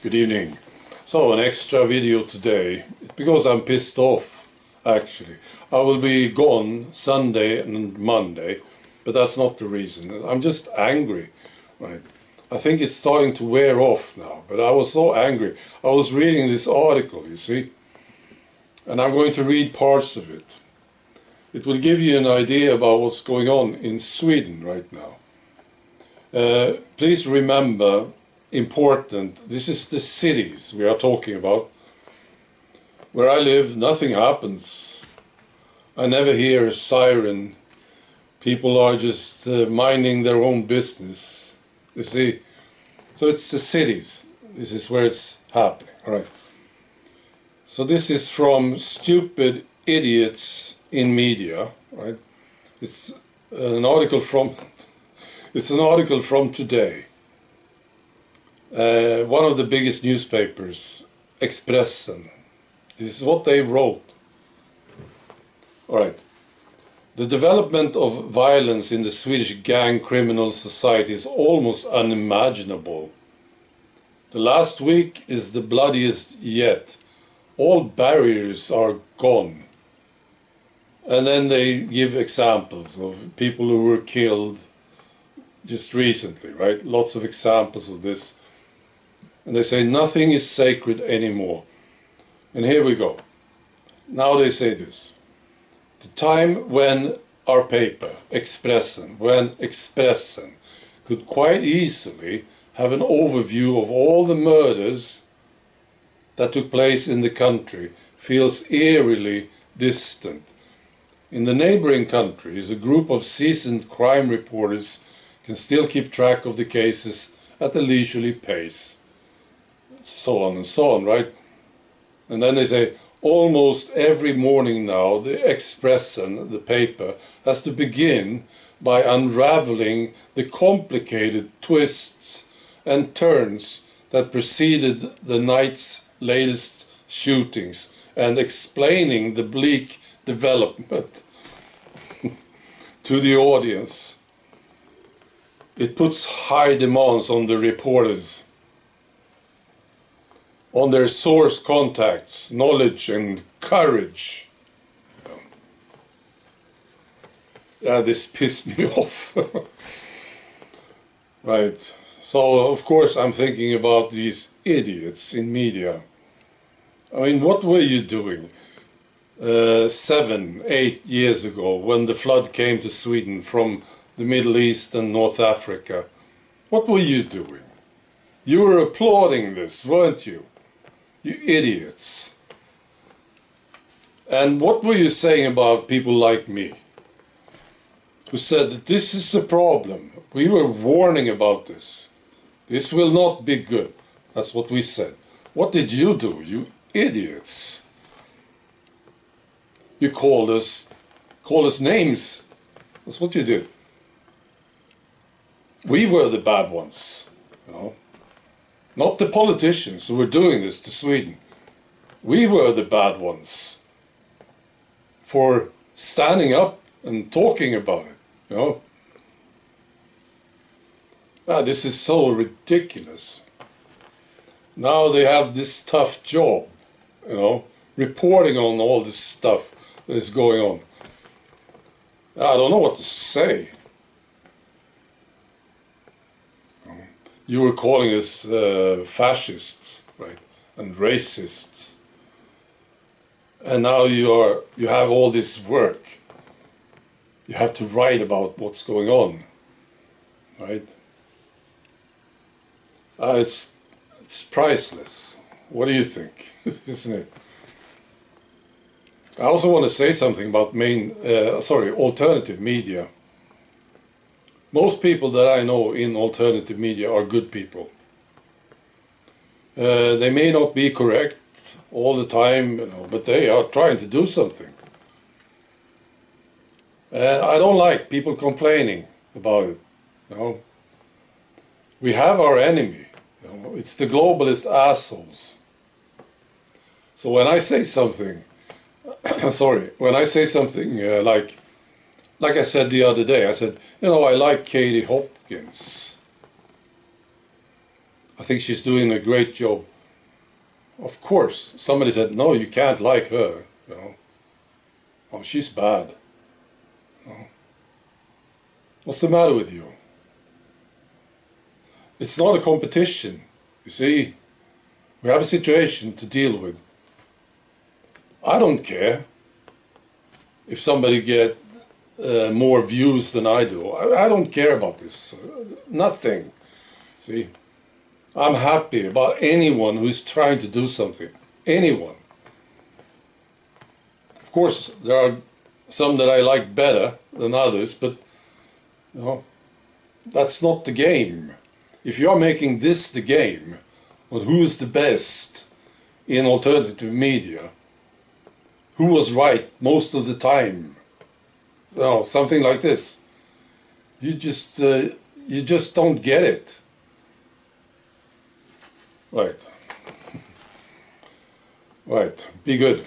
Good evening. So an extra video today, because I'm pissed off actually. I will be gone Sunday and Monday, but that's not the reason. I'm just angry, right? I think it's starting to wear off now, but I was so angry. I was reading this article, you see, and I'm going to read parts of it. It will give you an idea about what's going on in Sweden right now. Please remember, important, this is the cities we are talking about. Where I live, nothing happens. I never hear a siren. People are just minding their own business, you see. So it's the cities. This is where it's happening, all right. So this is from Stupid Idiots in Media, right? It's an article from today. One of the biggest newspapers, Expressen. This is what they wrote. All right. The development of violence in the Swedish gang criminal society is almost unimaginable. The last week is the bloodiest yet. All barriers are gone. And then they give examples of people who were killed just recently, right? Lots of examples of this. And they say nothing is sacred anymore. And here we go. Now they say this. The time when our paper, Expressen, could quite easily have an overview of all the murders that took place in the country feels eerily distant. In the neighboring countries, a group of seasoned crime reporters can still keep track of the cases at a leisurely pace. So on and so on, right? And then they say, almost every morning now, the Expressen, the paper, has to begin by unraveling the complicated twists and turns that preceded the night's latest shootings and explaining the bleak development to the audience. It puts high demands on the reporters, on their source contacts, knowledge and courage. Yeah, this pissed me off. Right. So, of course, I'm thinking about these idiots in media. I mean, what were you doing 7, 8 years ago when the flood came to Sweden from the Middle East and North Africa? What were you doing? You were applauding this, weren't you? You idiots. And what were you saying about people like me? Who said that this is a problem. We were warning about this. This will not be good. That's what we said. What did you do, you idiots? You called us names. That's what you did. We were the bad ones, you know. Not the politicians who were doing this to Sweden. We were the bad ones for standing up and talking about it, you know. This is so ridiculous. Now they have this tough job, you know, reporting on all this stuff that is going on. I don't know what to say. You were calling us fascists, right, and racists, and now you have all this work. You have to write about what's going on, right? It's priceless. What do you think, isn't it? I also want to say something about alternative media. Most people that I know in alternative media are good people. They may not be correct all the time, you know, but they are trying to do something. I don't like people complaining about it, you know. We have our enemy, you know, it's the globalist assholes. So when I say something, when I say something like I said the other day, I said, you know, I like Katie Hopkins. I think she's doing a great job of course, somebody said, no, you can't like her, you know. Oh, she's bad. You know? What's the matter with you? It's not a competition, you see. We have a situation to deal with. I don't care if somebody get more views than I do. I don't care about this. Nothing. See, I'm happy about anyone who is trying to do something. Anyone. Of course, there are some that I like better than others, but you know, that's not the game. If you are making this the game, on who is the best in alternative media, who was right most of the time, you know, something like this, you just don't get it. Right. Right. Be good.